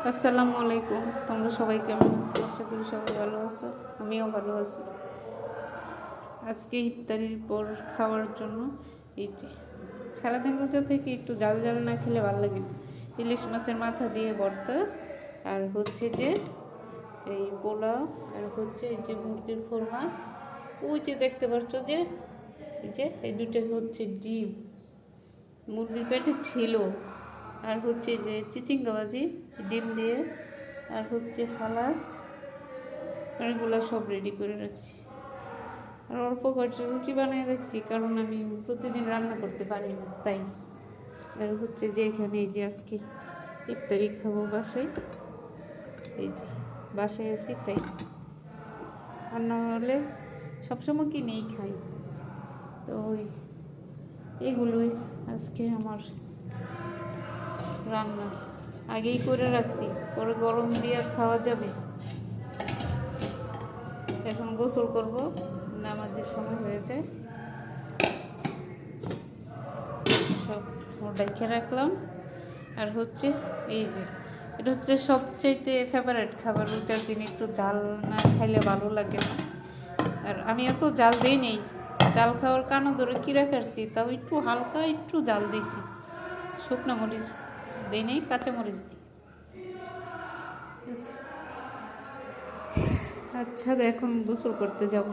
আসসালামু আলাইকুম। তোমরা সবাই কেমন আছো? আশা করি সবাই ভালো আছো, আমিও ভালো আছি। আজকে ইফতারির পর খাওয়ার জন্য এই যে সারাদিন রোজা থেকে একটু জাল জাল না খেলে ভালো লাগে না। ইলিশ মাছের মাথা দিয়ে ভর্তা, আর হচ্ছে যে এই পোলাও, আর হচ্ছে এই যে মুরগির খোরমা। ওই যে দেখতে পাচ্ছ যে এই দুটো হচ্ছে ডিম মুরগির পেটে ছিল, আর হচ্ছে যে চিচিঙ্গা ভাজি ডিম দিয়ে, আর হচ্ছে সালাদ, এগুলো সব রেডি করে রাখছি। আর অল্প কয়েকটা রুটি বানিয়ে রাখছি, কারণ আমি প্রতিদিন রান্না করতে পারি না তাই। আর হচ্ছে যে এখানে এই যে আজকে ইফতারি খাবো বাসায়, এই যে বাসায় আছি তাই। আর না হলে সবসময় কিনেই খাই। তো এগুলোই আজকে আমার রান্না। আগেই করে রাখছি, পরে গরম দিয়ে খাওয়া যাবে। এখন গোসল করব, নামাজের সময় হয়ে যায়। সব রেখে রাখলাম। আর হচ্ছে এই যে এটা হচ্ছে সবচাইতে ফেভারিট খাবার। রোজার দিন একটু জাল না খাইলে ভালো লাগে না। আর আমি এত জাল দিই নেই, জাল খাওয়ার কানা ধরে কিরা কাটছি, তাও একটু হালকা একটু জাল দিছি। শুকনো মরিচ দিই নেই, কাঁচা মরিচ দিই। আচ্ছা, এখন গোসল করতে যাব।